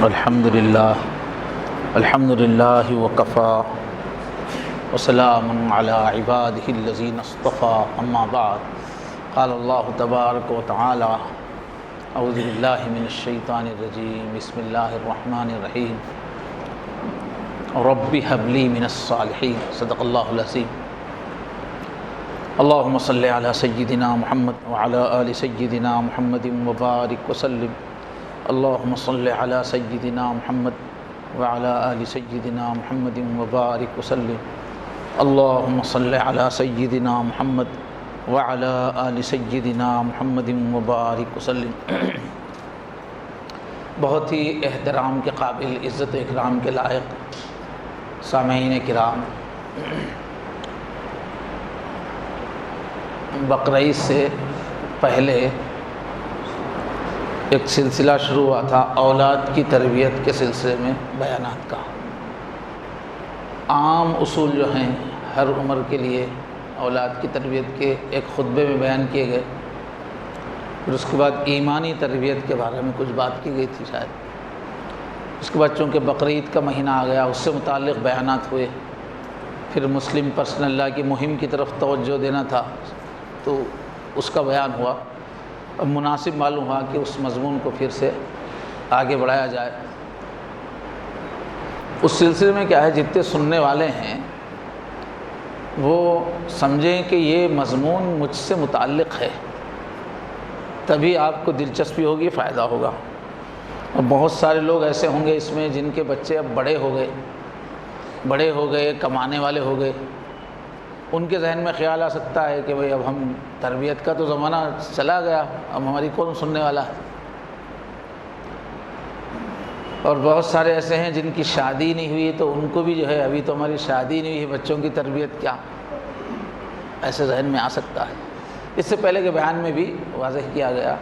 الحمد للہ وکفا وسلام علی عبادہ الذین اصطفیٰ اما بعد قال اللہ تبارک و تعالی اعوذ باللہ من الشیطان الرجیم بسم اللہ الرحمن الرحیم رب هب لی من الصالحین صدق اللہ العظیم اللہم صلی علی سیدنا محمد وعلی آل سیدنا محمد وبارک وسلم اللہم صلی علی سیدنا محمد وعلی آل سیدنا محمد وبارک وسلم اللہم صلی علی سیدنا محمد وعلی آل سیدنا محمد وبارک وسلم۔ بہت ہی احترام کے قابل، عزت و اکرام کے لائق سامعین کرام، بقرعید سے پہلے ایک سلسلہ شروع ہوا تھا اولاد کی تربیت کے سلسلے میں بیانات کا۔ عام اصول جو ہیں ہر عمر کے لیے اولاد کی تربیت کے ایک خطبے میں بیان کیے گئے، پھر اس کے بعد ایمانی تربیت کے بارے میں کچھ بات کی گئی تھی شاید۔ اس کے بعد چونکہ بقرعید کا مہینہ آ گیا، اس سے متعلق بیانات ہوئے، پھر مسلم پرسنل لا کی مہم کی طرف توجہ دینا تھا تو اس کا بیان ہوا۔ اب مناسب معلوم ہوا کہ اس مضمون کو پھر سے آگے بڑھایا جائے۔ اس سلسلے میں کیا ہے، جتنے سننے والے ہیں وہ سمجھیں کہ یہ مضمون مجھ سے متعلق ہے، تبھی آپ کو دلچسپی ہوگی، فائدہ ہوگا۔ اور بہت سارے لوگ ایسے ہوں گے اس میں جن کے بچے اب بڑے ہو گئے، کمانے والے ہو گئے، ان کے ذہن میں خیال آ سکتا ہے کہ بھئی اب ہم تربیت کا تو زمانہ چلا گیا، اب ہماری کون سننے والا ہے۔ اور بہت سارے ایسے ہیں جن کی شادی نہیں ہوئی تو ان کو بھی جو ہے ابھی تو ہماری شادی نہیں ہوئی، بچوں کی تربیت کیا، ایسے ذہن میں آ سکتا ہے۔ اس سے پہلے کے بیان میں بھی واضح کیا گیا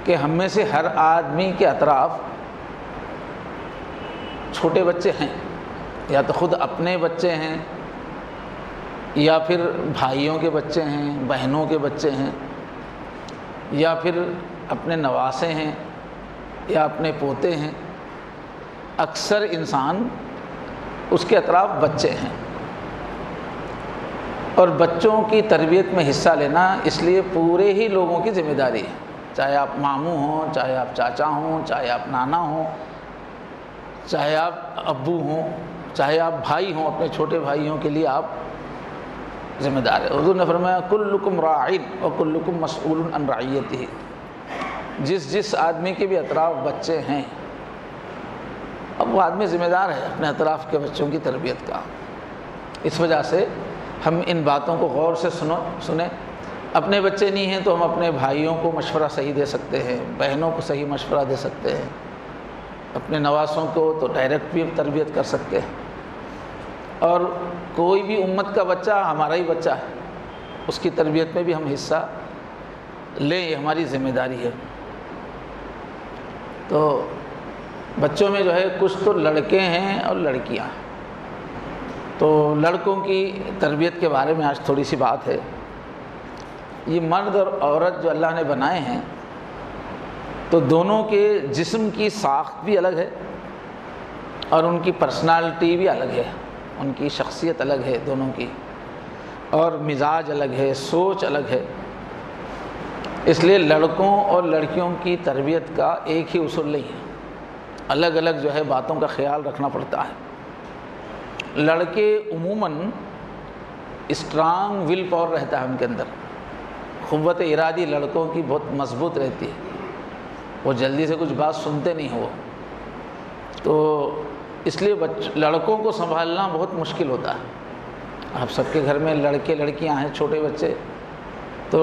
کہ ہم میں سے ہر آدمی کے اطراف چھوٹے بچے ہیں، یا تو خود اپنے بچے ہیں، یا پھر بھائیوں کے بچے ہیں، بہنوں کے بچے ہیں، یا پھر اپنے نواسے ہیں، یا اپنے پوتے ہیں۔ اکثر انسان اس کے اطراف بچے ہیں، اور بچوں کی تربیت میں حصہ لینا اس لیے پورے ہی لوگوں کی ذمہ داری ہے، چاہے آپ ماموں ہوں، چاہے آپ چاچا ہوں، چاہے آپ نانا ہوں، چاہے آپ ابو ہوں، چاہے آپ بھائی ہوں، اپنے چھوٹے بھائیوں کے لیے آپ ذمہ دار ہے۔ حضور نے فرمایا کلکم راعٍ وکلکم مسئول عن رعیتہ۔ جس آدمی کے بھی اطراف بچے ہیں، اب وہ آدمی ذمہ دار ہے اپنے اطراف کے بچوں کی تربیت کا۔ اس وجہ سے ہم ان باتوں کو غور سے سنیں۔ اپنے بچے نہیں ہیں تو ہم اپنے بھائیوں کو مشورہ صحیح دے سکتے ہیں، بہنوں کو صحیح مشورہ دے سکتے ہیں، اپنے نواسوں کو تو ڈائریکٹ بھی تربیت کر سکتے ہیں۔ اور کوئی بھی امت کا بچہ ہمارا ہی بچہ ہے، اس کی تربیت میں بھی ہم حصہ لیں، یہ ہماری ذمہ داری ہے۔ تو بچوں میں جو ہے کچھ تو لڑکے ہیں اور لڑکیاں ہیں، تو لڑکوں کی تربیت کے بارے میں آج تھوڑی سی بات ہے۔ یہ مرد اور عورت جو اللہ نے بنائے ہیں تو دونوں کے جسم کی ساخت بھی الگ ہے اور ان کی پرسنالٹی بھی الگ ہے، ان کی شخصیت الگ ہے دونوں کی، اور مزاج الگ ہے، سوچ الگ ہے۔ اس لیے لڑکوں اور لڑکیوں کی تربیت کا ایک ہی اصول نہیں ہے، الگ الگ جو ہے باتوں کا خیال رکھنا پڑتا ہے۔ لڑکے عموماً اسٹرانگ ول پاور رہتا ہے ان کے اندر، قوت ارادی لڑکوں کی بہت مضبوط رہتی ہے، وہ جلدی سے کچھ بات سنتے نہیں ہو، تو اس لیے لڑکوں کو سنبھالنا بہت مشکل ہوتا ہے۔ آپ سب کے گھر میں لڑکے لڑکیاں ہیں، چھوٹے بچے، تو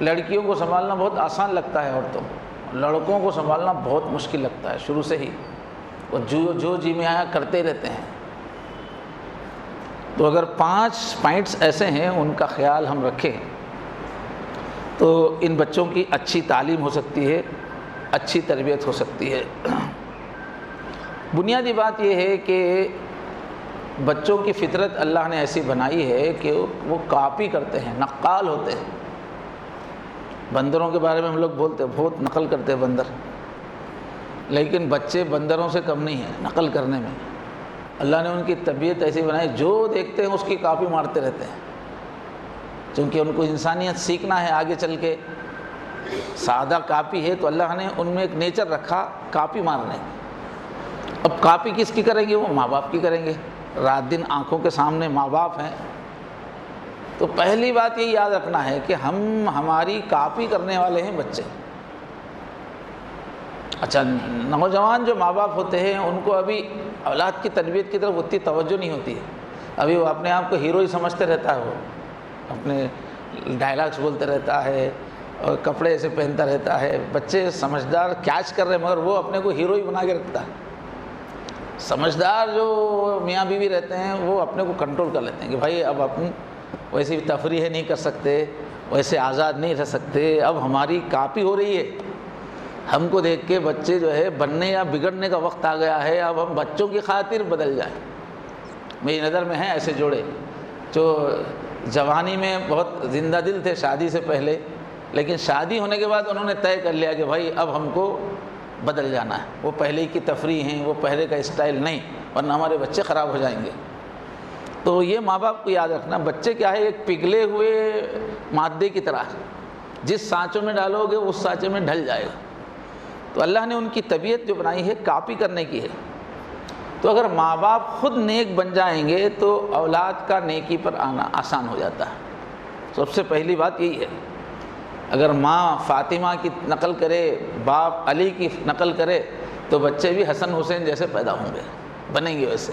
لڑکیوں کو سنبھالنا بہت آسان لگتا ہے عورتوں کو، لڑکوں کو سنبھالنا بہت مشکل لگتا ہے شروع سے ہی، وہ جو جی میں آیا کرتے رہتے ہیں۔ تو اگر 5 پوائنٹس ایسے ہیں ان کا خیال ہم رکھیں تو ان بچوں کی اچھی تعلیم ہو سکتی ہے، اچھی تربیت ہو سکتی ہے۔ بنیادی بات یہ ہے کہ بچوں کی فطرت اللہ نے ایسی بنائی ہے کہ وہ کاپی کرتے ہیں، نقال ہوتے ہیں۔ بندروں کے بارے میں ہم لوگ بولتے ہیں، بہت نقل کرتے ہیں بندر، لیکن بچے بندروں سے کم نہیں ہیں نقل کرنے میں۔ اللہ نے ان کی طبیعت ایسی بنائی، جو دیکھتے ہیں اس کی کاپی مارتے رہتے ہیں، چونکہ ان کو انسانیت سیکھنا ہے آگے چل کے۔ سادہ کاپی ہے تو اللہ نے ان میں ایک نیچر رکھا کاپی مارنے کی۔ اب کاپی کس کی کریں گے؟ وہ ماں باپ کی کریں گے، رات دن آنکھوں کے سامنے ماں باپ ہیں۔ تو پہلی بات یہ یاد رکھنا ہے کہ ہماری کاپی کرنے والے ہیں بچے۔ اچھا، نوجوان جو ماں باپ ہوتے ہیں ان کو ابھی اولاد کی تربیت کی طرف اتنی توجہ نہیں ہوتی ہے، ابھی وہ اپنے آپ کو ہیرو ہی سمجھتے رہتا ہے، وہ اپنے ڈائلاگس بولتے رہتا ہے اور کپڑے ایسے پہنتا رہتا ہے۔ بچے سمجھدار کیچ کر رہے ہیں مگر وہ اپنے کو ہیرو ہی بنا کے رکھتا ہے۔ سمجھدار جو میاں بیوی رہتے ہیں وہ اپنے کو کنٹرول کر لیتے ہیں کہ بھائی اب اپن ویسی تفریح نہیں کر سکتے، ویسے آزاد نہیں رہ سکتے، اب ہماری کاپی ہو رہی ہے، ہم کو دیکھ کے بچے جو ہے بننے یا بگڑنے کا وقت آ گیا ہے، اب ہم بچوں کی خاطر بدل جائیں۔ میری نظر میں ہیں ایسے جوڑے جو جوانی میں بہت زندہ دل تھے شادی سے پہلے، لیکن شادی ہونے کے بعد انہوں نے طے کر لیا کہ بھائی اب ہم کو بدل جانا ہے، وہ پہلے کی تفریح ہیں، وہ پہلے کا اسٹائل نہیں، ورنہ ہمارے بچے خراب ہو جائیں گے۔ تو یہ ماں باپ کو یاد رکھنا، بچے کیا ہے ایک پگھلے ہوئے مادے کی طرح، جس سانچوں میں ڈالو گے اس سانچے میں ڈھل جائے گا۔ تو اللہ نے ان کی طبیعت جو بنائی ہے کاپی کرنے کی ہے۔ تو اگر ماں باپ خود نیک بن جائیں گے تو اولاد کا نیکی پر آنا آسان ہو جاتا ہے۔ سب سے پہلی بات یہی ہے، اگر ماں فاطمہ کی نقل کرے، باپ علی کی نقل کرے تو بچے بھی حسن حسین جیسے پیدا ہوں گے، بنیں گے ویسے۔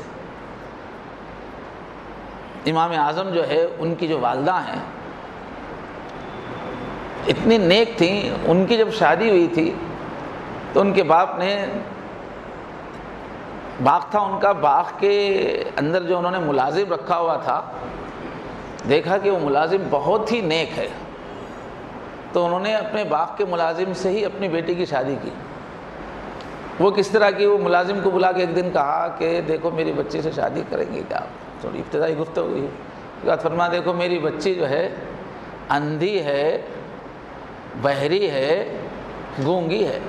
امام اعظم جو ہے ان کی جو والدہ ہیں اتنی نیک تھیں، ان کی جب شادی ہوئی تھی تو ان کے باپ نے باغ تھا ان کا، باغ کے اندر جو انہوں نے ملازم رکھا ہوا تھا، دیکھا کہ وہ ملازم بہت ہی نیک ہے، تو انہوں نے اپنے باغ کے ملازم سے ہی اپنی بیٹی کی شادی کی۔ وہ کس طرح کی؟ وہ ملازم کو بلا کے ایک دن کہا کہ دیکھو میری بچی سے شادی کریں گے کیا؟ تھوڑی ابتدائی گفتگو ہوئی، فرما دیکھو میری بچی جو ہے اندھی ہے، بہری ہے، گونگی ہے۔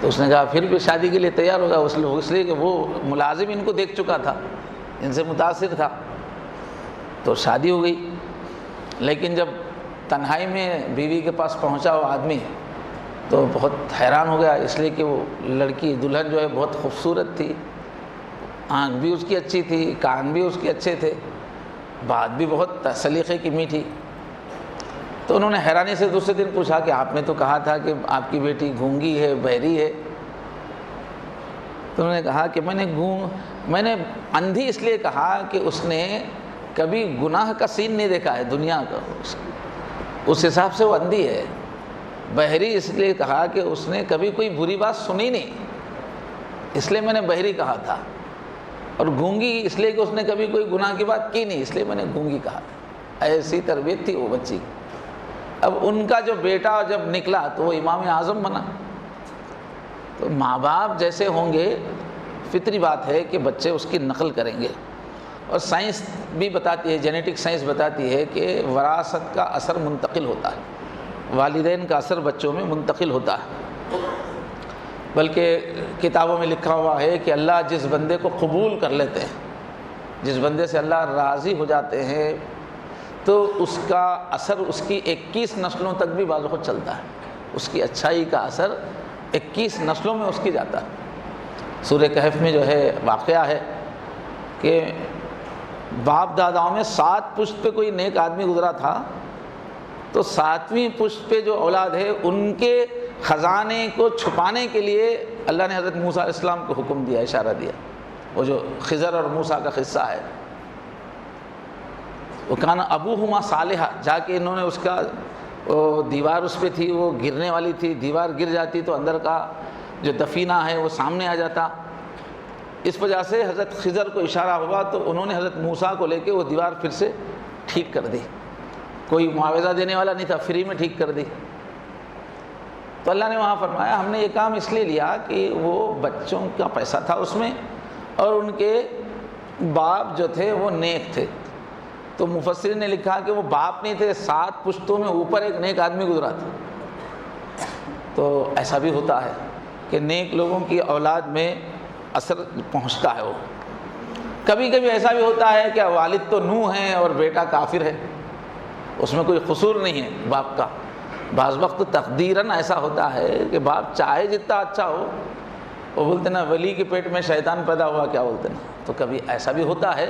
تو اس نے کہا پھر بھی شادی کے لیے تیار ہوگا، اس لیے کہ وہ ملازم ان کو دیکھ چکا تھا، ان سے متاثر تھا، تو شادی ہو گئی۔ لیکن جب تنہائی میں بیوی کے پاس پہنچا وہ آدمی تو بہت حیران ہو گیا، اس لیے کہ وہ لڑکی دلہن جو ہے بہت خوبصورت تھی، آنکھ بھی اس کی اچھی تھی، کان بھی اس کے اچھے تھے، بات بھی بہت سلیقے کی میٹھی۔ تو انہوں نے حیرانی سے دوسرے دن پوچھا کہ آپ نے تو کہا تھا کہ آپ کی بیٹی گونگی ہے، بہری ہے۔ تو انہوں نے کہا کہ میں نے اندھی اس لیے کہا کہ اس نے کبھی گناہ کا سین نہیں دیکھا ہے دنیا کا، اس حساب سے وہ اندھی ہے۔ بہری اس لیے کہا کہ اس نے کبھی کوئی بری بات سنی نہیں، اس لیے میں نے بہری کہا تھا، اور گونگی اس لیے کہ اس نے کبھی کوئی گناہ کی بات کی نہیں، اس لیے میں نے گونگی کہا تھا۔ ایسی تربیت تھی وہ بچی۔ اب ان کا جو بیٹا جب نکلا تو وہ امام اعظم بنا۔ تو ماں باپ جیسے ہوں گے فطری بات ہے کہ بچے اس کی نقل کریں گے، اور سائنس بھی بتاتی ہے، جینیٹک سائنس بتاتی ہے کہ وراثت کا اثر منتقل ہوتا ہے، والدین کا اثر بچوں میں منتقل ہوتا ہے۔ بلکہ کتابوں میں لکھا ہوا ہے کہ اللہ جس بندے کو قبول کر لیتے ہیں، جس بندے سے اللہ راضی ہو جاتے ہیں، تو اس کا اثر اس کی 21 نسلوں تک بھی بعض وقت چلتا ہے، اس کی اچھائی کا اثر 21 نسلوں میں اس کی جاتا ہے۔ سورہ کہف میں جو ہے واقعہ ہے کہ باپ داداؤں میں 7 پشت پہ کوئی نیک آدمی گزرا تھا، تو 7ویں پشت پہ جو اولاد ہے ان کے خزانے کو چھپانے کے لیے اللہ نے حضرت موسیٰ علیہ السلام کو حکم دیا، اشارہ دیا۔ وہ جو خضر اور موسیٰ کا قصہ ہے، وہ کانا ابوہما صالحا، جا کے انہوں نے اس کا دیوار اس پہ تھی، وہ گرنے والی تھی، دیوار گر جاتی تو اندر کا جو دفینہ ہے وہ سامنے آ جاتا۔ اس وجہ سے حضرت خضر کو اشارہ ہوا تو انہوں نے حضرت موسیٰ کو لے کے وہ دیوار پھر سے ٹھیک کر دی، کوئی معاوضہ دینے والا نہیں تھا، فری میں ٹھیک کر دی۔ تو اللہ نے وہاں فرمایا ہم نے یہ کام اس لیے لیا کہ وہ بچوں کا پیسہ تھا اس میں، اور ان کے باپ جو تھے وہ نیک تھے۔ تو مفسرین نے لکھا کہ وہ باپ نہیں تھے، 7 پشتوں میں اوپر ایک نیک آدمی گزرا تھا۔ تو ایسا بھی ہوتا ہے کہ نیک لوگوں کی اولاد میں اثر پہنچتا ہے. وہ کبھی کبھی ایسا بھی ہوتا ہے کہ والد تو نوح ہیں اور بیٹا کافر ہے، اس میں کوئی قصور نہیں ہے باپ کا. بعض وقت تقدیراً ایسا ہوتا ہے کہ باپ چاہے جتنا اچھا ہو، وہ بولتے نا ولی کے پیٹ میں شیطان پیدا ہوا، کیا بولتے نا، تو کبھی ایسا بھی ہوتا ہے.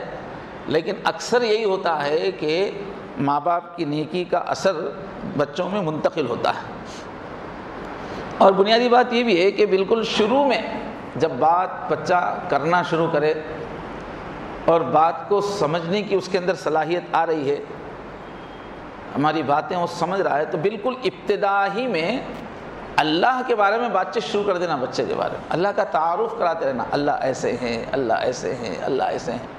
لیکن اکثر یہی ہوتا ہے کہ ماں باپ کی نیکی کا اثر بچوں میں منتقل ہوتا ہے. اور بنیادی بات یہ بھی ہے کہ بالکل شروع میں جب بات بچہ کرنا شروع کرے اور بات کو سمجھنے کی اس کے اندر صلاحیت آ رہی ہے، ہماری باتیں وہ سمجھ رہا ہے، تو بالکل ابتدا ہی میں اللہ کے بارے میں بات چیت شروع کر دینا. بچے کے بارے میں اللہ کا تعارف کراتے رہنا، اللہ ایسے ہیں، اللہ ایسے ہیں، اللہ ایسے ہیں،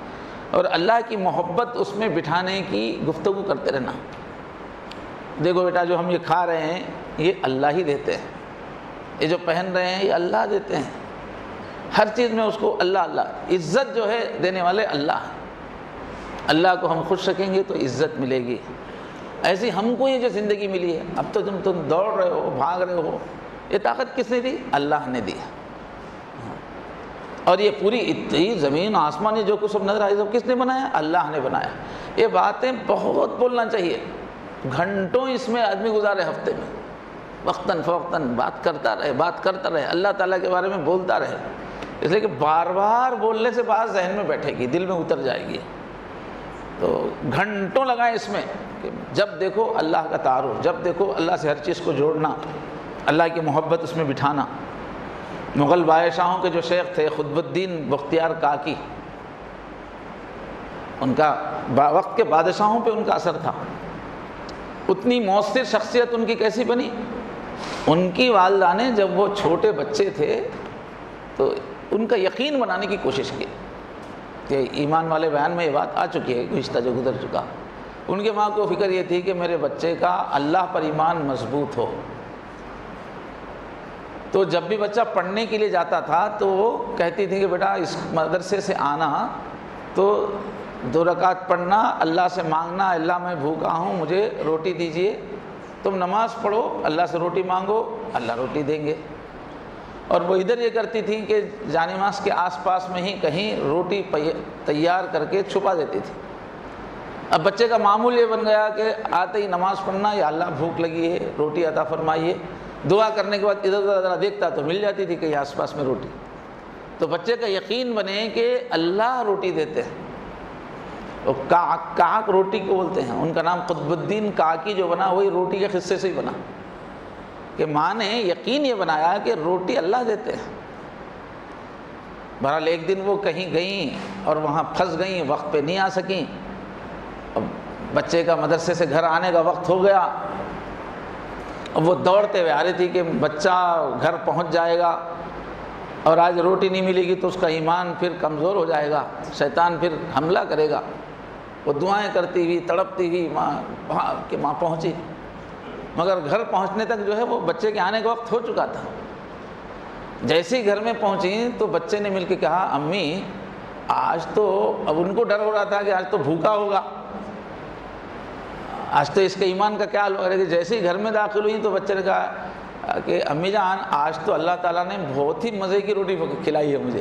اور اللہ کی محبت اس میں بٹھانے کی گفتگو کرتے رہنا. دیکھو بیٹا، جو ہم یہ کھا رہے ہیں یہ اللہ ہی دیتے ہیں، یہ جو پہن رہے ہیں یہ اللہ دیتے ہیں. ہر چیز میں اس کو اللہ اللہ، عزت جو ہے دینے والے اللہ ہیں. اللہ کو ہم خوش رکھیں گے تو عزت ملے گی. ایسی ہم کو یہ جو زندگی ملی ہے، اب تو تم دوڑ رہے ہو، بھاگ رہے ہو، یہ طاقت کس نے دی؟ اللہ نے دی. اور یہ پوری اتنی زمین آسمان یہ جو کچھ سب نظر آئی سب کس نے بنایا؟ اللہ نے بنایا. یہ باتیں بہت بولنا چاہیے، گھنٹوں اس میں آدمی گزارے ہفتے میں، وقتاً فوقتاً بات کرتا رہے، اللہ تعالیٰ کے بارے میں بولتا رہے. اس لیے کہ بار بار بولنے سے بات ذہن میں بیٹھے گی، دل میں اتر جائے گی. تو گھنٹوں لگائیں اس میں کہ جب دیکھو اللہ کا تعارف، جب دیکھو اللہ سے ہر چیز کو جوڑنا، اللہ کی محبت اس میں بٹھانا. مغل بادشاہوں کے جو شیخ تھے قطب الدین بختیار کاکی، ان کا وقت کے بادشاہوں پہ ان کا اثر تھا. اتنی مؤثر شخصیت ان کی کیسی بنی؟ ان کی والدہ نے جب وہ چھوٹے بچے تھے تو ان کا یقین بنانے کی کوشش کی. کہ ایمان والے بیان میں یہ بات آ چکی ہے، گزشتہ جو گزر چکا. ان کے ماں کو فکر یہ تھی کہ میرے بچے کا اللہ پر ایمان مضبوط ہو. تو جب بھی بچہ پڑھنے کے لیے جاتا تھا تو وہ کہتی تھی کہ بیٹا اس مدرسے سے آنا تو 2 رکعت پڑھنا، اللہ سے مانگنا، اللہ میں بھوکا ہوں مجھے روٹی دیجئے. تم نماز پڑھو، اللہ سے روٹی مانگو، اللہ روٹی دیں گے. اور وہ ادھر یہ کرتی تھیں کہ جانماز کے آس پاس میں ہی کہیں روٹی تیار کر کے چھپا دیتی تھی. اب بچے کا معمول یہ بن گیا کہ آتے ہی نماز پڑھنا، یا اللہ بھوک لگی ہے روٹی عطا فرمائیے. دعا کرنے کے بعد ادھر ادھر ذرا دیکھتا تو مل جاتی تھی کہیں آس پاس میں روٹی. تو بچے کا یقین بنے کہ اللہ روٹی دیتے ہیں. اور کاک روٹی کو بولتے ہیں. ان کا نام قطب الدین کاکی جو بنا وہی روٹی کے قصے سے ہی بنا، کہ ماں نے یقین یہ بنایا کہ روٹی اللہ دیتے ہیں. بہرحال ایک دن وہ کہیں گئیں اور وہاں پھنس گئیں، وقت پہ نہیں آ سکیں. اب بچے کا مدرسے سے گھر آنے کا وقت ہو گیا. اب وہ دوڑتے ہوئے آ رہی تھی کہ بچہ گھر پہنچ جائے گا اور آج روٹی نہیں ملے گی تو اس کا ایمان پھر کمزور ہو جائے گا، شیطان پھر حملہ کرے گا. وہ دعائیں کرتی ہوئی تڑپتی ہوئی ماں پہنچی، مگر گھر پہنچنے تک جو ہے وہ بچے کے آنے کا وقت ہو چکا تھا. جیسے ہی گھر میں پہنچی تو بچے نے مل کے کہا امی آج تو، اب ان کو ڈر ہو رہا تھا کہ آج تو بھوکا ہوگا، آج تو اس کے ایمان کا کیا حال ہوگا. کہ جیسے ہی گھر میں داخل ہوئی تو بچے نے کہا کہ امی جان آج تو اللہ تعالیٰ نے بہت ہی مزے کی روٹی کھلائی ہے مجھے،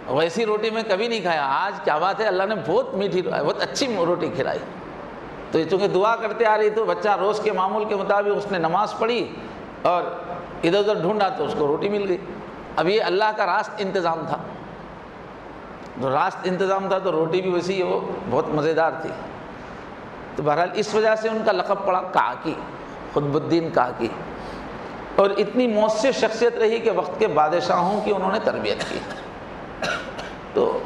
ویسی روٹی میں کبھی نہیں کھایا، آج کیا بات ہے اللہ نے بہت میٹھی بہت اچھی روٹی کھلائی. تو یہ چونکہ دعا کرتے آ رہی تو بچہ روز کے معمول کے مطابق اس نے نماز پڑھی اور ادھر ادھر ڈھونڈا تو اس کو روٹی مل گئی. اب یہ اللہ کا راست انتظام تھا، جو راست انتظام تھا تو روٹی بھی ویسی وہ بہت مزیدار تھی. تو بہرحال اس وجہ سے ان کا لقب پڑا کاکی، قطب الدین کاکی. اور اتنی مؤثر شخصیت رہی کہ وقت کے بادشاہوں کی انہوں نے تربیت کی. تو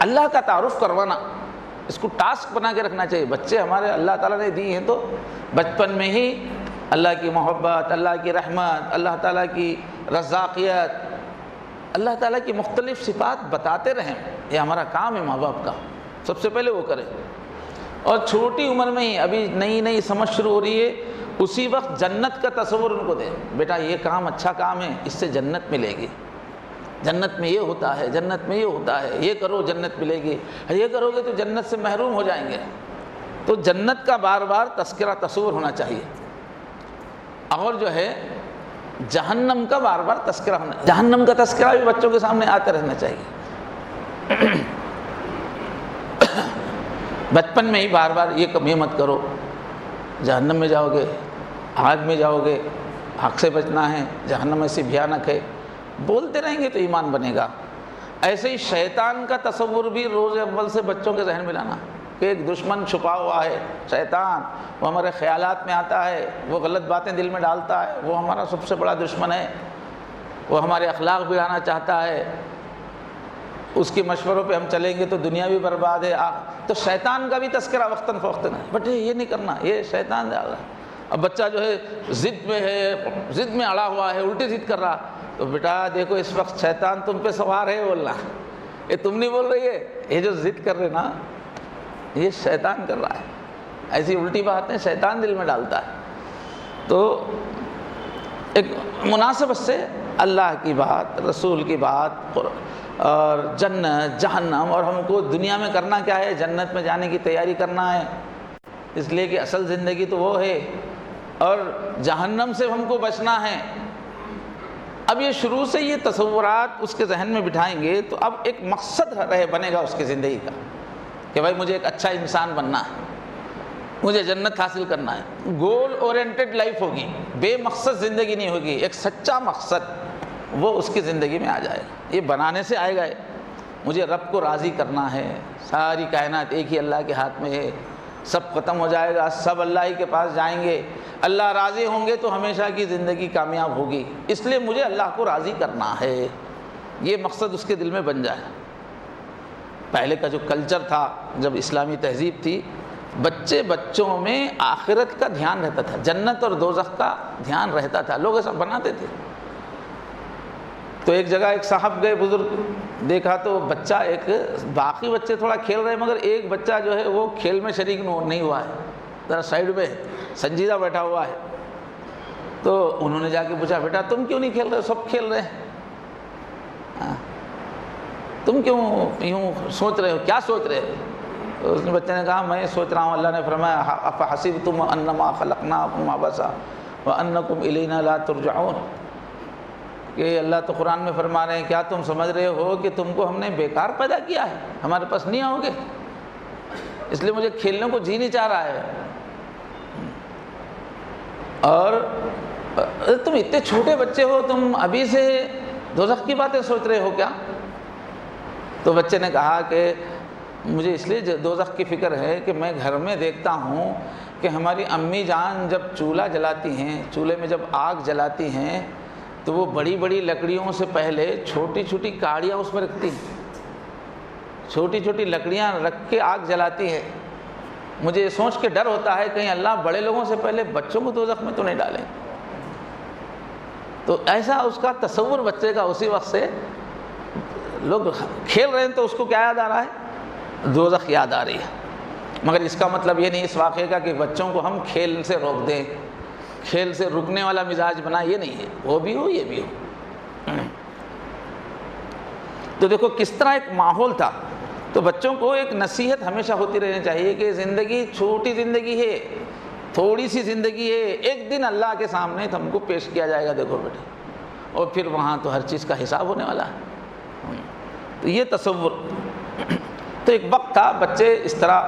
اللہ کا تعارف کروانا، اس کو ٹاسک بنا کے رکھنا چاہیے. بچے ہمارے اللہ تعالیٰ نے دی ہیں تو بچپن میں ہی اللہ کی محبت، اللہ کی رحمت، اللہ تعالیٰ کی رزاقیت، اللہ تعالیٰ کی مختلف صفات بتاتے رہیں. یہ ہمارا کام ہے ماں باپ کا، سب سے پہلے وہ کریں. اور چھوٹی عمر میں ہی ابھی نئی سمجھ شروع ہو رہی ہے، اسی وقت جنت کا تصور ان کو دیں. بیٹا یہ کام اچھا کام ہے، اس سے جنت ملے گی، جنت میں یہ ہوتا ہے، جنت میں یہ ہوتا ہے، یہ کرو جنت ملے گی، یہ کرو گے تو جنت سے محروم ہو جائیں گے. تو جنت کا بار بار تذکرہ تصور ہونا چاہیے. اور جو ہے جہنم کا بار بار تذکرہ ہونا، جہنم کا تذکرہ بھی بچوں کے سامنے آتے رہنا چاہیے۔ بچپن میں ہی بار بار یہ مت کرو، جہنم میں جاؤ گے، آگ میں جاؤ گے، آگ سے بچنا ہے، جہنم ایسی بھیانک ہے، بولتے رہیں گے تو ایمان بنے گا۔ ایسے ہی شیطان کا تصور بھی روز اول سے بچوں کے ذہن میں لانا کہ ایک دشمن چھپا ہوا ہے، شیطان، وہ ہمارے خیالات میں آتا ہے، وہ غلط باتیں دل میں ڈالتا ہے، وہ ہمارا سب سے بڑا دشمن ہے، وہ ہمارے اخلاق بگاڑنا چاہتا ہے، اس کے مشوروں پہ ہم چلیں گے تو دنیا بھی برباد ہے۔ تو شیطان کا بھی تذکرہ وقتاً فوقتاً ہے، بٹ یہ نہیں کرنا، یہ شیطان ڈال رہا ہے۔ اب بچہ جو ہے ضد میں ہے، ضد میں اڑا ہوا ہے، الٹی ضد کر رہا، تو بیٹا دیکھو اس وقت شیطان تم پہ سوار ہے بولنا، یہ تم نہیں بول رہی ہے، یہ جو ضد کر رہے نا یہ شیطان کر رہا ہے، ایسی الٹی باتیں شیطان دل میں ڈالتا ہے۔ تو ایک مناسبت سے اللہ کی بات، رسول کی بات، اور جنت، جہنم، اور ہم کو دنیا میں کرنا کیا ہے، جنت میں جانے کی تیاری کرنا ہے، اس لیے کہ اصل زندگی تو وہ ہے، اور جہنم سے ہم کو بچنا ہے۔ اب یہ شروع سے یہ تصورات اس کے ذہن میں بٹھائیں گے تو اب ایک مقصد بنے گا اس کی زندگی کا کہ بھائی مجھے ایک اچھا انسان بننا ہے، مجھے جنت حاصل کرنا ہے۔ گول اورینٹڈ لائف ہوگی، بے مقصد زندگی نہیں ہوگی، ایک سچا مقصد وہ اس کی زندگی میں آ جائے گا۔ یہ بنانے سے آئے گا، مجھے رب کو راضی کرنا ہے، ساری کائنات ایک ہی اللہ کے ہاتھ میں ہے، سب ختم ہو جائے گا، سب اللہ ہی کے پاس جائیں گے، اللہ راضی ہوں گے تو ہمیشہ کی زندگی کامیاب ہوگی، اس لیے مجھے اللہ کو راضی کرنا ہے، یہ مقصد اس کے دل میں بن جائے۔ پہلے کا جو کلچر تھا، جب اسلامی تہذیب تھی، بچوں میں آخرت کا دھیان رہتا تھا، جنت اور دوزخ کا دھیان رہتا تھا، لوگ ایسا بناتے تھے۔ تو ایک جگہ ایک صاحب گئے بزرگ، دیکھا تو بچہ ایک، باقی بچے تھوڑا کھیل رہے ہیں مگر ایک بچہ جو ہے وہ کھیل میں شریک نہیں ہوا ہے، ذرا سائیڈ میں سنجیدہ بیٹھا ہوا ہے۔ تو انہوں نے جا کے پوچھا بیٹا تم کیوں نہیں کھیل رہے، سب کھیل رہے ہیں، تم کیوں یوں سوچ رہے ہو، کیا سوچ رہے ہو؟ اس نے بچے نے کہا میں سوچ رہا ہوں، اللہ نے فرمایا افحسبتم انما خلقناکم عبثا وانکم الینا لا ترجعون، کہ اللہ تو قرآن میں فرما رہے ہیں کیا تم سمجھ رہے ہو کہ تم کو ہم نے بیکار پیدا کیا ہے، ہمارے پاس نہیں آؤ گے، اس لیے مجھے کھیلنے کو جی نہیں چاہ رہا ہے، اور تم اتنے چھوٹے بچے ہو، تم ابھی سے دوزخ کی باتیں سوچ رہے ہو کیا؟ تو بچے نے کہا کہ مجھے اس لیے دوزخ کی فکر ہے کہ میں گھر میں دیکھتا ہوں کہ ہماری امی جان جب چولہا جلاتی ہیں، چولہے میں جب آگ جلاتی ہیں تو وہ بڑی بڑی لکڑیوں سے پہلے چھوٹی چھوٹی کاڑیاں اس میں رکھتی ہیں، چھوٹی چھوٹی لکڑیاں رکھ کے آگ جلاتی ہے۔ مجھے یہ سوچ کے ڈر ہوتا ہے کہیں اللہ بڑے لوگوں سے پہلے بچوں کو دوزخ میں تو نہیں ڈالیں۔ تو ایسا اس کا تصور بچے کا اسی وقت سے، لوگ کھیل رہے ہیں تو اس کو کیا یاد آ رہا ہے، دوزخ یاد آ رہی ہے۔ مگر اس کا مطلب یہ نہیں اس واقعے کا کہ بچوں کو ہم کھیل سے روک دیں، کھیل سے رکنے والا مزاج بنا، یہ نہیں ہے، وہ بھی ہو یہ بھی ہو۔ تو دیکھو کس طرح ایک ماحول تھا۔ تو بچوں کو ایک نصیحت ہمیشہ ہوتی رہنی چاہیے کہ زندگی چھوٹی زندگی ہے، تھوڑی سی زندگی ہے، ایک دن اللہ کے سامنے ہم کو پیش کیا جائے گا، دیکھو بیٹے، اور پھر وہاں تو ہر چیز کا حساب ہونے والا ہے۔ تو یہ تصور، تو ایک وقت تھا بچے اس طرح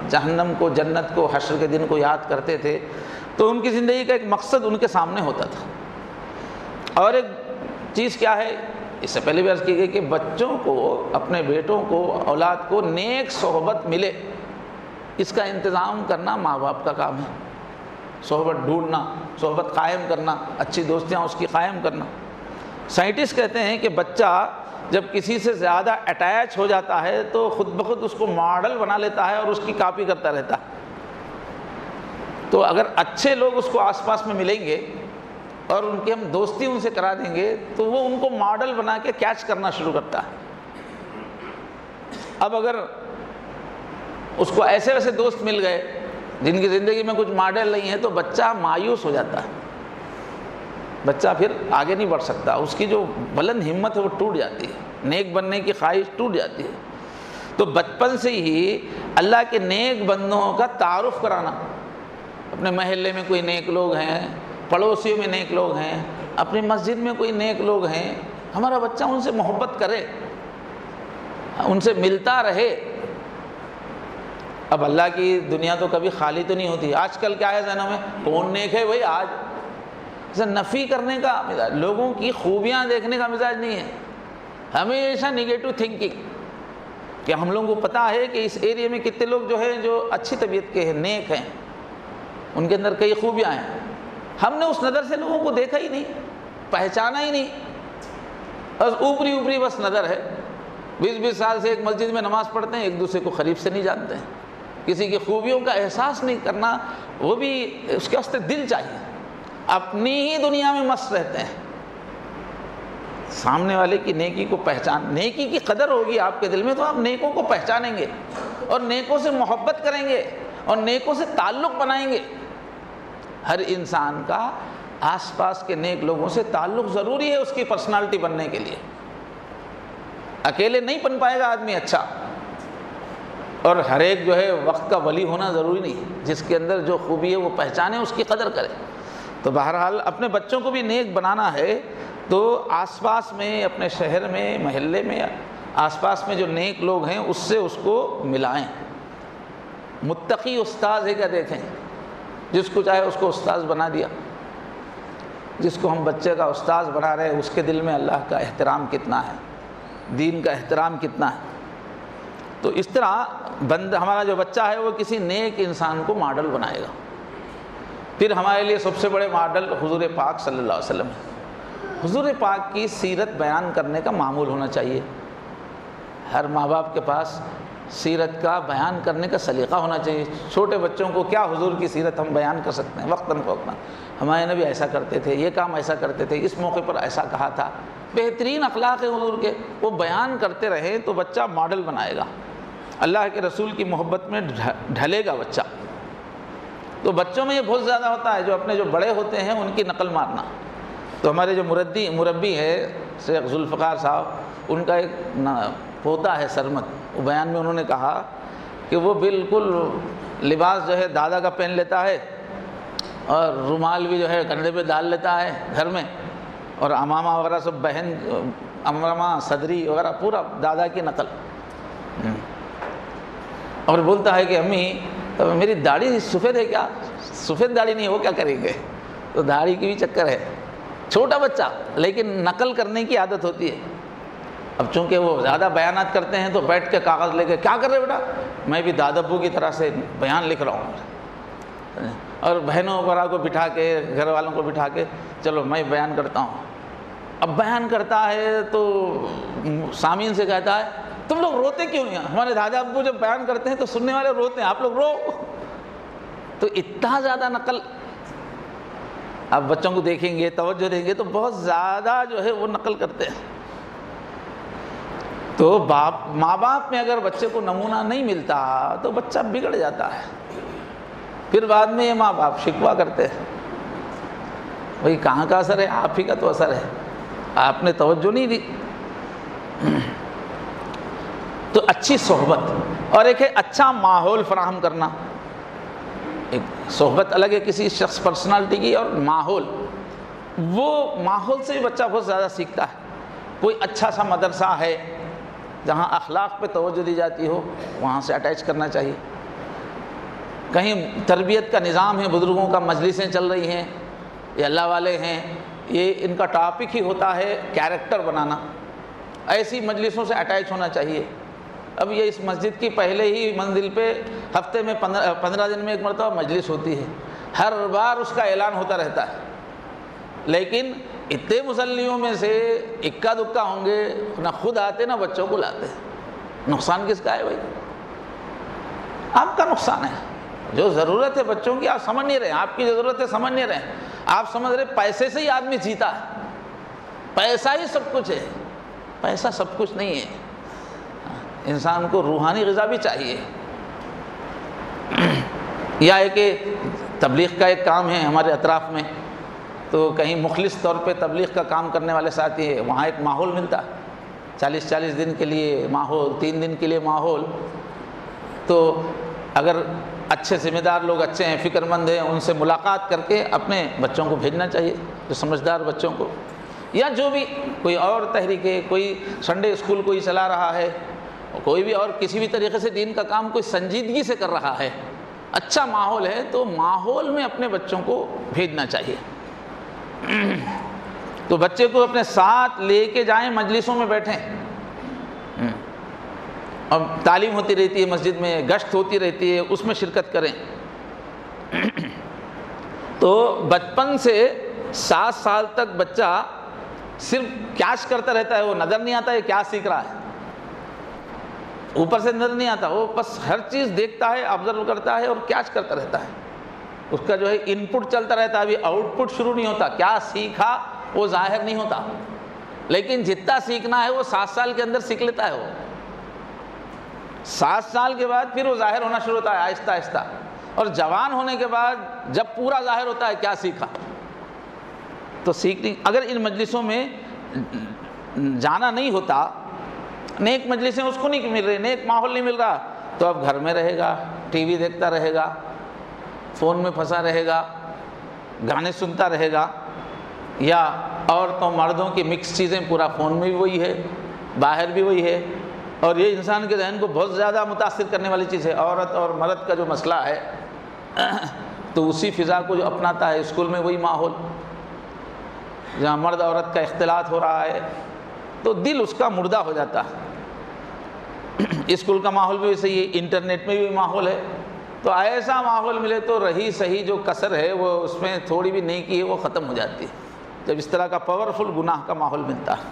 جہنم کو، جنت کو، حشر کے دن کو یاد کرتے تھے، تو ان کی زندگی کا ایک مقصد ان کے سامنے ہوتا تھا۔ اور ایک چیز کیا ہے، اس سے پہلے بھی عرض کی گئی کہ بچوں کو، اپنے بیٹوں کو، اولاد کو نیک صحبت ملے، اس کا انتظام کرنا ماں باپ کا کام ہے۔ صحبت ڈھونڈنا، صحبت قائم کرنا، اچھی دوستیاں اس کی قائم کرنا۔ سائنٹسٹ کہتے ہیں کہ بچہ جب کسی سے زیادہ اٹیچ ہو جاتا ہے تو خود بخود اس کو ماڈل بنا لیتا ہے اور اس کی کاپی کرتا رہتا ہے۔ تو اگر اچھے لوگ اس کو آس پاس میں ملیں گے اور ان کی ہم دوستی ان سے کرا دیں گے تو وہ ان کو ماڈل بنا کے کیچ کرنا شروع کرتا ہے۔ اب اگر اس کو ایسے ویسے دوست مل گئے جن کی زندگی میں کچھ ماڈل نہیں ہے تو بچہ مایوس ہو جاتا ہے، بچہ پھر آگے نہیں بڑھ سکتا، اس کی جو بلند ہمت ہے وہ ٹوٹ جاتی ہے، نیک بننے کی خواہش ٹوٹ جاتی ہے۔ تو بچپن سے ہی اللہ کے نیک بندوں کا تعارف کرانا، اپنے محلے میں کوئی نیک لوگ ہیں، پڑوسیوں میں نیک لوگ ہیں، اپنی مسجد میں کوئی نیک لوگ ہیں، ہمارا بچہ ان سے محبت کرے، ان سے ملتا رہے۔ اب اللہ کی دنیا تو کبھی خالی تو نہیں ہوتی۔ آج کل کیا ہے ذہنوں میں، کون نیک ہے بھائی، آج اسے نفی کرنے کا مزاج، لوگوں کی خوبیاں دیکھنے کا مزاج نہیں ہے، ہمیشہ نگیٹو تھنکنگ، کہ ہم لوگوں کو پتہ ہے کہ اس ایریا میں کتنے لوگ جو ہیں جو اچھی طبیعت کے ہیں، نیک ہیں، ان کے اندر کئی خوبیاں ہیں، ہم نے اس نظر سے لوگوں کو دیکھا ہی نہیں، پہچانا ہی نہیں، بس اوپری بس نظر ہے۔ 20 سال سے ایک مسجد میں نماز پڑھتے ہیں، ایک دوسرے کو قریب سے نہیں جانتے ہیں، کسی کی خوبیوں کا احساس نہیں کرنا، وہ بھی اس کے واسطے دل چاہیے، اپنی ہی دنیا میں مست رہتے ہیں۔ سامنے والے کی نیکی کو پہچان، نیکی کی قدر ہوگی آپ کے دل میں تو آپ نیکوں کو پہچانیں گے اور نیکوں سے محبت کریں گے اور نیکوں سے تعلق بنائیں گے۔ ہر انسان کا آس پاس کے نیک لوگوں سے تعلق ضروری ہے اس کی پرسنالٹی بننے کے لیے، اکیلے نہیں بن پائے گا آدمی اچھا۔ اور ہر ایک جو ہے وقت کا ولی ہونا ضروری نہیں، جس کے اندر جو خوبی ہے وہ پہچانے، اس کی قدر کرے۔ تو بہرحال اپنے بچوں کو بھی نیک بنانا ہے تو آس پاس میں، اپنے شہر میں، محلے میں، آس پاس میں جو نیک لوگ ہیں اس سے اس کو ملائیں۔ متقی استاذ ہے کیا، دیکھیں جس کو چاہے اس کو استاذ بنا دیا، جس کو ہم بچے کا استاذ بنا رہے ہیں اس کے دل میں اللہ کا احترام کتنا ہے، دین کا احترام کتنا ہے۔ تو اس طرح ہمارا جو بچہ ہے وہ کسی نیک انسان کو ماڈل بنائے گا۔ پھر ہمارے لیے سب سے بڑے ماڈل حضور پاک صلی اللہ علیہ وسلم ہے۔ حضور پاک کی سیرت بیان کرنے کا معمول ہونا چاہیے، ہر ماں باپ کے پاس سیرت کا بیان کرنے کا سلیقہ ہونا چاہیے۔ چھوٹے بچوں کو کیا حضور کی سیرت ہم بیان کر سکتے ہیں وقتاً فوقتاً، ہمارے نبی ایسا کرتے تھے، یہ کام ایسا کرتے تھے، اس موقع پر ایسا کہا تھا، بہترین اخلاق ہے حضور کے، وہ بیان کرتے رہیں تو بچہ ماڈل بنائے گا، اللہ کے رسول کی محبت میں ڈھلے گا بچہ۔ تو بچوں میں یہ بہت زیادہ ہوتا ہے، جو اپنے جو بڑے ہوتے ہیں ان کی نقل مارنا۔ تو ہمارے جو مربی ہے شیخ ذوالفقار صاحب، ان کا ایک پوتا ہے سرمد، وہ بیان میں انہوں نے کہا کہ وہ بالکل لباس جو ہے دادا کا پہن لیتا ہے اور رومال بھی جو ہے کندھے پہ ڈال لیتا ہے گھر میں، اور امامہ وغیرہ سب بہن، امامہ صدری وغیرہ پورا دادا کی نقل، اور بولتا ہے کہ امی میری داڑھی سفید ہے کیا؟ سفید داڑھی نہیں، وہ کیا کریں گے؟ تو داڑھی کی بھی چکر ہے، چھوٹا بچہ لیکن نقل کرنے کی عادت ہوتی ہے۔ اب چونکہ وہ زیادہ بیانات کرتے ہیں تو بیٹھ کے کاغذ لے کے، کیا کر رہے بیٹا؟ میں بھی دادا ابو کی طرح سے بیان لکھ رہا ہوں، اور بہنوں وغیرہ کو بٹھا کے، گھر والوں کو بٹھا کے، چلو میں بیان کرتا ہوں۔ اب بیان کرتا ہے تو سامعین سے کہتا ہے تم لوگ روتے کیوں ہیں؟ ہمارے دادا ابو جب بیان کرتے ہیں تو سننے والے روتے ہیں، آپ لوگ رو۔ تو اتنا زیادہ نقل آپ بچوں کو دیکھیں گے، توجہ دیں گے تو بہت زیادہ جو ہے وہ نقل کرتے ہیں۔ تو ماں باپ میں اگر بچے کو نمونہ نہیں ملتا تو بچہ بگڑ جاتا ہے، پھر بعد میں یہ ماں باپ شکوہ کرتے ہیں، بھائی کہاں کا اثر ہے؟ آپ ہی کا تو اثر ہے، آپ نے توجہ نہیں دی۔ تو اچھی صحبت، اور ایک ہے اچھا ماحول فراہم کرنا۔ ایک صحبت الگ ہے کسی شخص پرسنالٹی کی، اور ماحول، وہ ماحول سے بھی بچہ بہت زیادہ سیکھتا ہے۔ کوئی اچھا سا مدرسہ ہے جہاں اخلاق پہ توجہ دی جاتی ہو، وہاں سے اٹیچ کرنا چاہیے۔ کہیں تربیت کا نظام ہے، بزرگوں کا مجلسیں چل رہی ہیں، یہ اللہ والے ہیں، یہ ان کا ٹاپک ہی ہوتا ہے کیریکٹر بنانا، ایسی مجلسوں سے اٹیچ ہونا چاہیے۔ اب یہ اس مسجد کی پہلے ہی منزل پہ ہفتے میں 15 دن میں ایک مرتبہ مجلس ہوتی ہے، ہر بار اس کا اعلان ہوتا رہتا ہے، لیکن اتنے مصلیوں میں سے اکا دکا ہوں گے، نہ خود آتے نہ بچوں کو لاتے۔ نقصان کس کا ہے بھائی؟ آپ کا نقصان ہے۔ جو ضرورت ہے بچوں کی آپ سمجھ نہیں رہے، آپ کی ضرورت ہے سمجھ نہیں رہے، آپ سمجھ رہے پیسے سے ہی آدمی جیتا ہے، پیسہ ہی سب کچھ ہے۔ پیسہ سب کچھ نہیں ہے، انسان کو روحانی غذا بھی چاہیے۔ یا ہے کہ تبلیغ کا ایک کام ہے ہمارے اطراف میں، تو کہیں مخلص طور پہ تبلیغ کا کام کرنے والے ساتھی ہیں، وہاں ایک ماحول ملتا ہے، 40 دن کے لیے ماحول، 3 دن کے لیے ماحول۔ تو اگر اچھے ذمہ دار لوگ اچھے ہیں، فکر مند ہیں، ان سے ملاقات کر کے اپنے بچوں کو بھیجنا چاہیے، جو سمجھدار بچوں کو، یا جو بھی کوئی اور تحریک ہے، کوئی سنڈے اسکول کوئی چلا رہا ہے، کوئی بھی اور کسی بھی طریقے سے دین کا کام کوئی سنجیدگی سے کر رہا ہے، اچھا ماحول ہے، تو ماحول میں اپنے بچوں کو بھیجنا چاہیے۔ تو بچے کو اپنے ساتھ لے کے جائیں، مجلسوں میں بیٹھیں، اور تعلیم ہوتی رہتی ہے مسجد میں، گشت ہوتی رہتی ہے، اس میں شرکت کریں۔ تو بچپن سے 7 سال تک بچہ صرف کیچ کرتا رہتا ہے، وہ نظر نہیں آتا ہے کیا سیکھ رہا ہے، اوپر سے نظر نہیں آتا، وہ بس ہر چیز دیکھتا ہے، آبزرو کرتا ہے اور کیچ کرتا رہتا ہے، اس کا جو ہے ان پٹ چلتا رہتا ہے، ابھی آؤٹ پٹ شروع نہیں ہوتا، کیا سیکھا وہ ظاہر نہیں ہوتا، لیکن جتنا سیکھنا ہے وہ 7 سال کے اندر سیکھ لیتا ہے، وہ 7 سال کے بعد پھر وہ ظاہر ہونا شروع ہوتا ہے آہستہ آہستہ، اور جوان ہونے کے بعد جب پورا ظاہر ہوتا ہے کیا سیکھا۔ تو سیکھنے اگر ان مجلسوں میں جانا نہیں ہوتا، نیک مجلسیں اس کو نہیں مل رہی، نیک ماحول نہیں مل رہا، تو اب گھر میں رہے گا، ٹی وی دیکھتا رہے گا، فون میں پھنسا رہے گا، گانے سنتا رہے گا، یا عورتوں مردوں کی مکس چیزیں، پورا فون میں بھی وہی ہے، باہر بھی وہی ہے، اور یہ انسان کے ذہن کو بہت زیادہ متاثر کرنے والی چیز ہے۔ عورت اور مرد کا جو مسئلہ ہے تو اسی فضا کو جو اپناتا ہے، اسکول میں وہی ماحول جہاں مرد عورت کا اختلاط ہو رہا ہے، تو دل اس کا مردہ ہو جاتا ہے۔ اسکول کا ماحول بھی ویسے ہی، انٹرنیٹ میں بھی ماحول ہے، تو ایسا ماحول ملے تو رہی صحیح جو کسر ہے وہ اس میں تھوڑی بھی نیکی ہے وہ ختم ہو جاتی ہے، جب اس طرح کا پاورفل گناہ کا ماحول ملتا ہے۔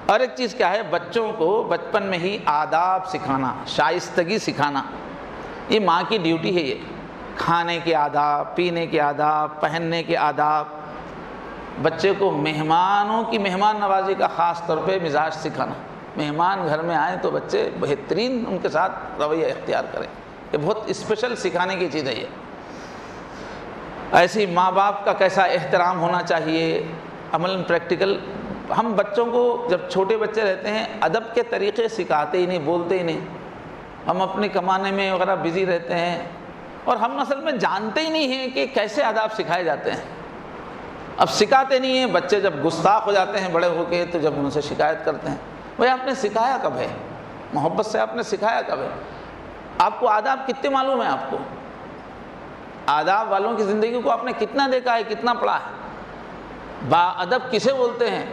اور ایک چیز کیا ہے، بچوں کو بچپن میں ہی آداب سکھانا، شائستگی سکھانا، یہ ماں کی ڈیوٹی ہے، یہ کھانے کے آداب، پینے کے آداب، پہننے کے آداب، بچے کو مہمانوں کی مہمان نوازی کا خاص طور پہ مزاج سکھانا، مہمان گھر میں آئیں تو بچے بہترین ان کے ساتھ رویہ اختیار کریں، یہ بہت اسپیشل سکھانے کی چیز ہے۔ یہ ایسی ماں باپ کا کیسا احترام ہونا چاہیے، عمل پریکٹیکل، ہم بچوں کو جب چھوٹے بچے رہتے ہیں ادب کے طریقے سکھاتے ہی نہیں، بولتے ہی نہیں، ہم اپنے کمانے میں وغیرہ بزی رہتے ہیں، اور ہم اصل میں جانتے ہی نہیں ہیں کہ کیسے آداب سکھائے جاتے ہیں، اب سکھاتے نہیں ہیں، بچے جب گستاخ ہو جاتے ہیں بڑے ہو کے تو جب ان سے شکایت کرتے ہیں، بھائی آپ نے سکھایا کب ہے، محبت سے آپ نے سکھایا کب ہے، آپ کو آداب کتنے معلوم ہیں، آپ کو آداب والوں کی زندگی کو آپ نے کتنا دیکھا ہے، کتنا پڑھا ہے، با ادب کسے بولتے ہیں،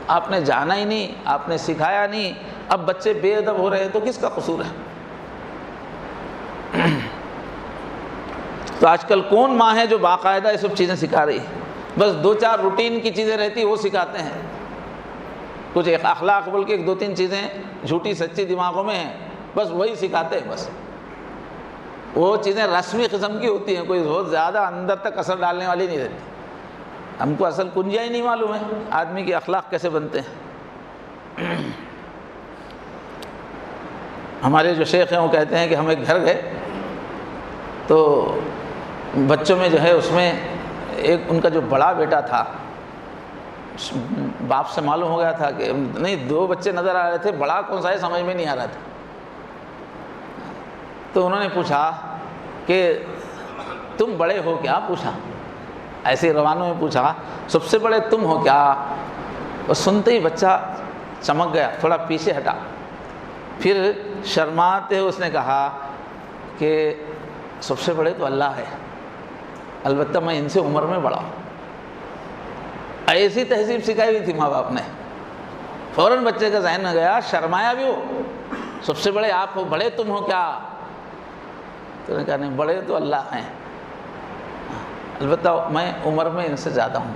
آپ نے جانا ہی نہیں، آپ نے سکھایا نہیں، اب بچے بے ادب ہو رہے ہیں تو کس کا قصور ہے؟ تو آج کل کون ماں ہے جو باقاعدہ یہ سب چیزیں سکھا رہی ہے؟ بس 2-4 روٹین کی چیزیں رہتی وہ سکھاتے ہیں، کچھ ایک اخلاق بول کے 2-3 چیزیں جھوٹی سچی دماغوں میں ہیں، بس وہی سکھاتے ہیں، بس وہ چیزیں رسمی قسم کی ہوتی ہیں، کوئی بہت زیادہ اندر تک اثر ڈالنے والی نہیں رہتی، ہم کو اصل کنجیا ہی نہیں معلوم ہے آدمی کے اخلاق کیسے بنتے ہیں۔ ہمارے جو شیخ ہیں وہ کہتے ہیں کہ ہم ایک گھر گئے تو بچوں میں جو ہے اس میں ایک ان کا جو بڑا بیٹا تھا، باپ سے معلوم ہو گیا تھا کہ نہیں 2 بچے نظر آ رہے تھے، بڑا کون سا ہے سمجھ میں نہیں آ رہا تھا، تو انہوں نے پوچھا کہ تم بڑے ہو کیا، پوچھا ایسے روانوں میں پوچھا سب سے بڑے تم ہو کیا، اور سنتے ہی بچہ چمک گیا، تھوڑا پیچھے ہٹا، پھر شرماتے اس نے کہا کہ سب سے بڑے تو اللہ ہے، البتہ میں ان سے عمر میں بڑا ہوں۔ ایسی تہذیب سکھائی ہوئی تھی ماں باپ نے، فوراً بچے کا ذہن میں گیا، شرمایا بھی ہو، سب سے بڑے آپ ہو، بڑے تم ہو کیا، تو نے کہا نہیں بڑے تو اللہ ہیں، البتہ میں عمر میں ان سے زیادہ ہوں۔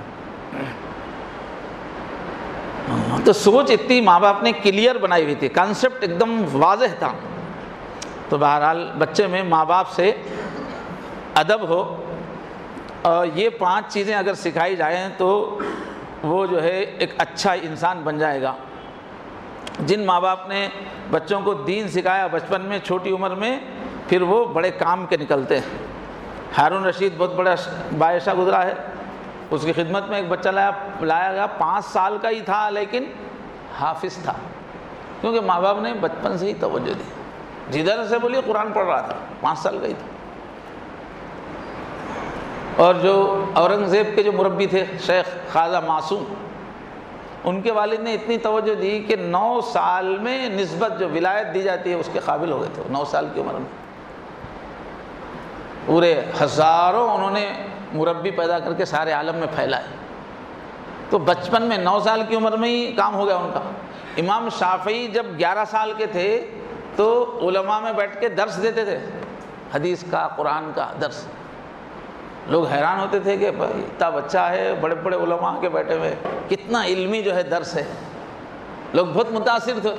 تو سوچ اتنی ماں باپ نے کلیئر بنائی ہوئی تھی، کانسیپٹ ایک دم واضح تھا۔ تو بہرحال بچے میں ماں باپ سے ادب ہو، اور یہ 5 چیزیں اگر سکھائی جائیں تو وہ جو ہے ایک اچھا انسان بن جائے گا۔ جن ماں باپ نے بچوں کو دین سکھایا بچپن میں، چھوٹی عمر میں، پھر وہ بڑے کام کے نکلتے ہیں۔ ہارون رشید بہت بڑا بادشاہ گزرا ہے، اس کی خدمت میں ایک بچہ لایا گیا، 5 سال کا ہی تھا لیکن حافظ تھا، کیونکہ ماں باپ نے بچپن سے ہی توجہ دی، جدھر سے بولیے قرآن پڑھ رہا تھا، 5 سال کا ہی تھا، اور جو اورنگزیب کے جو مربی تھے شیخ خواجہ معصوم، ان کے والد نے اتنی توجہ دی کہ 9 سال میں نسبت جو ولایت دی جاتی ہے اس کے قابل ہو گئے تھے، 9 سال کی عمر میں۔ پورے ہزاروں انہوں نے مربی پیدا کر کے سارے عالم میں پھیلائے، تو بچپن میں 9 سال کی عمر میں ہی کام ہو گیا ان کا۔ امام شافعی جب 11 سال کے تھے تو علماء میں بیٹھ کے درس دیتے تھے، حدیث کا، قرآن کا درس۔ لوگ حیران ہوتے تھے کہ بھائی اتنا بچہ ہے، بڑے بڑے علماء کے بیٹھے ہوئے، کتنا علمی جو ہے درس ہے۔ لوگ بہت متاثر تھے،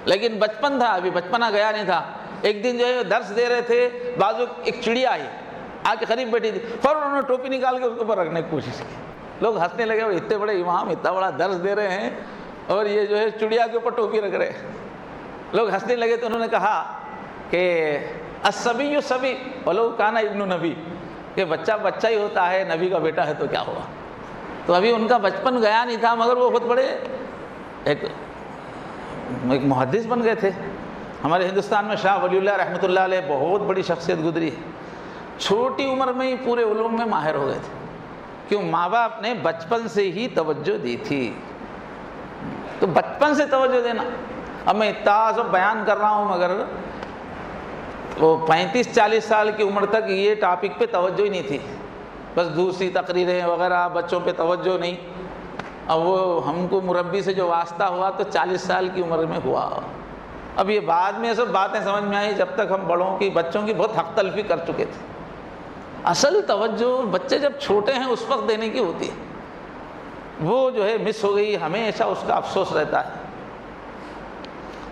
لیکن بچپن تھا، ابھی بچپنا گیا نہیں تھا۔ ایک دن جو ہے درس دے رہے تھے، بازو ایک چڑیا آئی آ کے قریب بیٹھی تھی، فوراً انہوں نے ٹوپی نکال کے اس کے اوپر رکھنے کی کوشش کی۔ لوگ ہنسنے لگے، اتنے بڑے امام اتنا بڑا درس دے رہے ہیں اور یہ جو ہے چڑیا کے اوپر ٹوپی رکھ رہے ہیں۔ لوگ ہنسنے لگے تو انہوں نے کہا کہ الصبی صبی ولو کان ابن نبی، کہ بچہ بچہ ہی ہوتا ہے، نبی کا بیٹا ہے تو کیا ہوا۔ تو ابھی ان کا بچپن گیا نہیں تھا، مگر وہ بہت بڑے ایک محدث بن گئے تھے۔ ہمارے ہندوستان میں شاہ ولی اللہ رحمۃ اللہ علیہ بہت بڑی شخصیت گزری ہے، چھوٹی عمر میں ہی پورے علوم میں ماہر ہو گئے تھے، کیوں؟ ماں باپ نے بچپن سے ہی توجہ دی تھی۔ تو بچپن سے توجہ دینا، اب میں اتنا سب بیان کر رہا ہوں مگر وہ 35-40 سال کی عمر تک یہ ٹاپک پہ توجہ ہی نہیں تھی، بس دوسری تقریریں وغیرہ، بچوں پہ توجہ نہیں۔ اب وہ ہم کو مربی سے جو واسطہ ہوا تو 40 سال کی عمر میں ہوا۔ اب یہ بعد میں سب باتیں سمجھ میں آئی، جب تک ہم بڑوں کی بچوں کی بہت حق تلفی کر چکے تھے۔ اصل توجہ بچے جب چھوٹے ہیں اس وقت دینے کی ہوتی ہے، وہ جو ہے مس ہو گئی، ہمیشہ اس کا افسوس رہتا ہے۔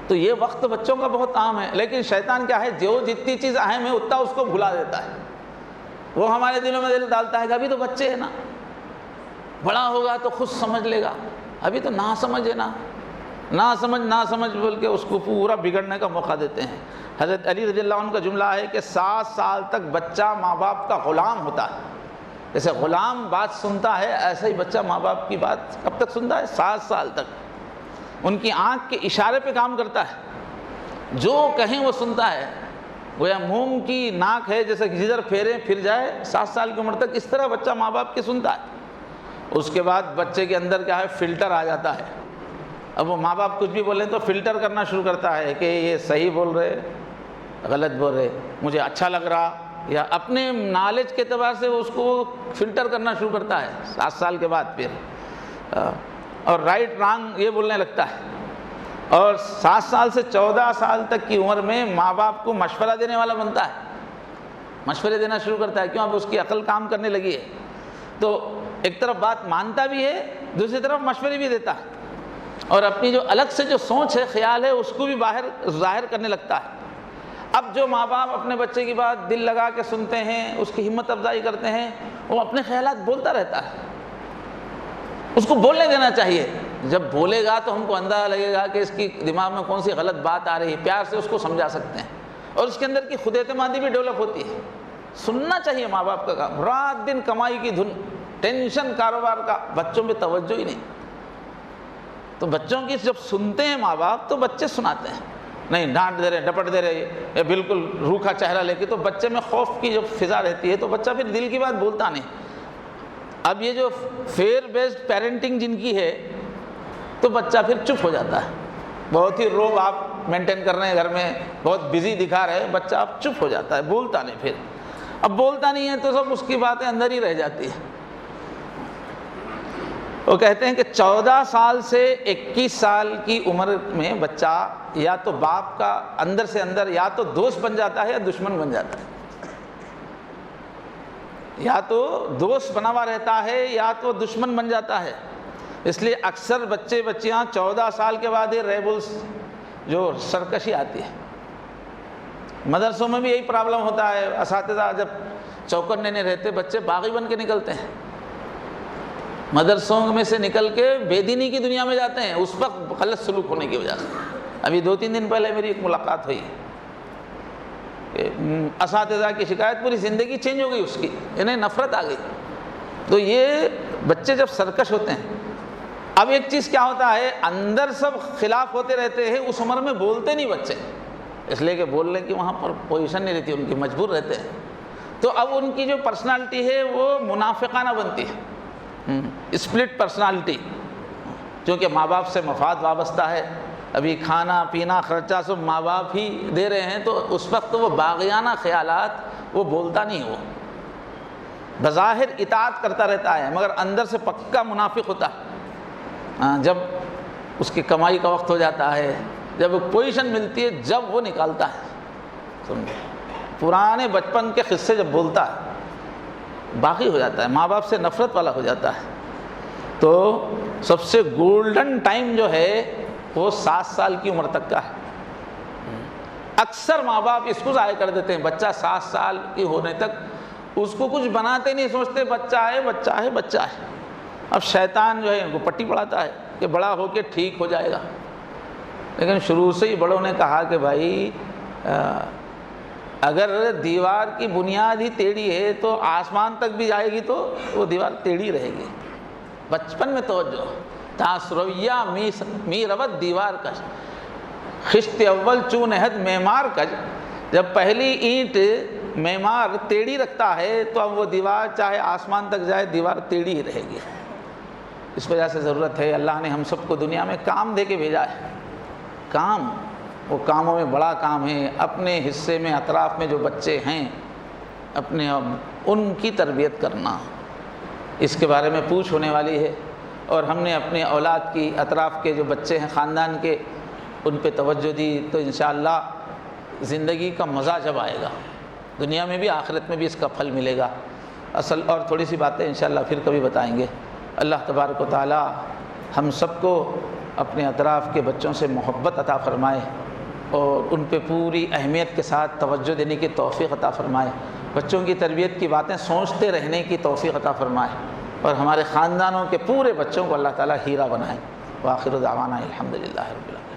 تو یہ وقت بچوں کا بہت اہم ہے، لیکن شیطان کیا ہے، جو جتنی چیز اہم ہے اتنا اس کو بھلا دیتا ہے۔ وہ ہمارے دلوں میں دل ڈالتا ہے کہ ابھی تو بچے ہے نا، بڑا ہوگا تو خود سمجھ لے گا، ابھی تو نہ سمجھ ہے نا، نہ سمجھ بول کے اس کو پورا بگڑنے کا موقع دیتے ہیں۔ حضرت علی رضی اللہ عنہ کا جملہ ہے کہ 7 سال تک بچہ ماں باپ کا غلام ہوتا ہے۔ جیسے غلام بات سنتا ہے، ایسا ہی بچہ ماں باپ کی بات کب تک سنتا ہے؟ 7 سال تک۔ ان کی آنکھ کے اشارے پہ کام کرتا ہے، جو کہیں وہ سنتا ہے۔ گویا موم کی ناک ہے، جیسے جدھر پھیرے پھر جائے۔ 7 سال کی عمر تک اس طرح بچہ ماں باپ کی سنتا ہے۔ اس کے بعد بچے کے اندر کیا ہے، فلٹر آ جاتا ہے۔ اب وہ ماں باپ کچھ بھی بولیں تو فلٹر کرنا شروع کرتا ہے کہ یہ صحیح بول رہے، غلط بول رہے، مجھے اچھا لگ رہا، یا اپنے نالج کے اعتبار سے اس کو فلٹر کرنا شروع کرتا ہے 7 سال کے بعد پھر، اور رائٹ رانگ یہ بولنے لگتا ہے۔ اور 7 سال سے 14 سال تک کی عمر میں ماں باپ کو مشورہ دینے والا بنتا ہے، مشورے دینا شروع کرتا ہے، کیوں؟ اب اس کی عقل کام کرنے لگی ہے، تو ایک طرف بات مانتا بھی ہے، دوسری طرف مشورے بھی دیتا ہے، اور اپنی جو الگ سے جو سوچ ہے، خیال ہے، اس کو بھی باہر ظاہر کرنے لگتا ہے۔ اب جو ماں باپ اپنے بچے کی بات دل لگا کے سنتے ہیں، اس کی ہمت افزائی کرتے ہیں، وہ اپنے خیالات بولتا رہتا ہے، اس کو بولنے دینا چاہیے۔ جب بولے گا تو ہم کو اندازہ لگے گا کہ اس کی دماغ میں کون سی غلط بات آ رہی ہے، پیار سے اس کو سمجھا سکتے ہیں، اور اس کے اندر کی خود اعتمادی بھی ڈیولپ ہوتی ہے۔ سننا چاہیے ماں باپ کا کام، رات دن کمائی کی دھن، ٹینشن کاروبار کا، بچوں پہ توجہ ہی نہیں۔ تو بچوں کی جب سنتے ہیں ماں باپ تو بچے سناتے ہیں، نہیں ڈانٹ دے رہے، ڈپٹ دے رہے، یا بالکل روکھا چہرہ لے کے، تو بچے میں خوف کی جو فضا رہتی ہے تو بچہ پھر دل کی بات بولتا نہیں۔ اب یہ جو فیئر بیسڈ پیرنٹنگ جن کی ہے تو بچہ پھر چپ ہو جاتا ہے، بہت ہی روب آپ مینٹین کر رہے ہیں گھر میں، بہت بزی دکھا رہے ہیں، بچہ اب چپ ہو جاتا ہے، بولتا نہیں۔ پھر اب بولتا نہیں ہے تو سب اس کی باتیں اندر ہی رہ جاتی ہیں۔ وہ کہتے ہیں کہ 14 سال سے 21 سال کی عمر میں بچہ یا تو باپ کا اندر سے اندر یا تو دوست بن جاتا ہے یا دشمن بن جاتا ہے، یا تو دوست بنا ہوا رہتا ہے یا تو دشمن بن جاتا ہے۔ اس لیے اکثر بچے بچیاں 14 سال کے بعد ہی ریبلز جو سرکشی آتی ہے۔ مدرسوں میں بھی یہی پرابلم ہوتا ہے، اساتذہ جب چوکنے نہیں رہتے، بچے باغی بن کے نکلتے ہیں، مدرسوں میں سے نکل کے بے دینی کی دنیا میں جاتے ہیں، اس وقت غلط سلوک ہونے کی وجہ سے۔ ابھی 2-3 دن پہلے میری ایک ملاقات ہوئی کہ اساتذہ کی شکایت، پوری زندگی چینج ہو گئی اس کی، انہیں نفرت آ گئی۔ تو یہ بچے جب سرکش ہوتے ہیں، اب ایک چیز کیا ہوتا ہے، اندر سب خلاف ہوتے رہتے ہیں، اس عمر میں بولتے نہیں بچے، اس لیے کہ بولنے کی وہاں پر پوزیشن نہیں رہتی، ان کی مجبور رہتے ہیں۔ تو اب ان کی جو پرسنالٹی ہے وہ منافقانہ بنتی ہے، اسپلٹ پرسنالٹی، کیونکہ ماں باپ سے مفاد وابستہ ہے، ابھی کھانا پینا خرچہ سب ماں باپ ہی دے رہے ہیں، تو اس وقت وہ باغیانہ خیالات، وہ بولتا نہیں، وہ بظاہر اطاعت کرتا رہتا ہے مگر اندر سے پکا منافق ہوتا ہے۔ جب اس کی کمائی کا وقت ہو جاتا ہے، جب پوزیشن ملتی ہے، جب وہ نکالتا ہے، سمجھے، پرانے بچپن کے قصے جب بولتا ہے باقی ہو جاتا ہے، ماں باپ سے نفرت والا ہو جاتا ہے۔ تو سب سے گولڈن ٹائم جو ہے وہ 7 سال کی عمر تک کا ہے۔ اکثر ماں باپ اس کو ضائع کر دیتے ہیں، بچہ 7 سال کی ہونے تک اس کو کچھ بناتے نہیں، سوچتے بچہ ہے بچہ ہے بچہ ہے۔ اب شیطان جو ہے ان کو پٹی پڑھاتا ہے کہ بڑا ہو کے ٹھیک ہو جائے گا، لیکن شروع سے ہی بڑوں نے کہا کہ بھائی اگر دیوار کی بنیاد ہی ٹیڑھی ہے تو آسمان تک بھی جائے گی تو وہ دیوار ٹیڑھی رہے گی۔ بچپن میں توجہ، تاثرویہ می روت دیوار کش، خشت اول چون عہد معمار کج، جب پہلی اینٹ معمار ٹیڑھی رکھتا ہے تو اب وہ دیوار چاہے آسمان تک جائے دیوار ٹیڑھی ہی رہے گی۔ اس وجہ سے ضرورت ہے، اللہ نے ہم سب کو دنیا میں کام دے کے بھیجا ہے، کام، وہ کاموں میں بڑا کام ہے، اپنے حصے میں اطراف میں جو بچے ہیں اپنے ان کی تربیت کرنا، اس کے بارے میں پوچھ ہونے والی ہے، اور ہم نے اپنے اولاد کی اطراف کے جو بچے ہیں خاندان کے ان پہ توجہ دی تو انشاءاللہ زندگی کا مزہ جب آئے گا، دنیا میں بھی آخرت میں بھی اس کا پھل ملے گا۔ اصل اور تھوڑی سی باتیں انشاءاللہ پھر کبھی بتائیں گے۔ اللہ تبارک و تعالی ہم سب کو اپنے اطراف کے بچوں سے محبت عطا فرمائے اور ان پہ پوری اہمیت کے ساتھ توجہ دینے کی توفیق عطا فرمائے، بچوں کی تربیت کی باتیں سوچتے رہنے کی توفیق عطا فرمائے، اور ہمارے خاندانوں کے پورے بچوں کو اللہ تعالی ہیرا بنائے۔ وآخر دعوانا الحمدللہ رب العالمین۔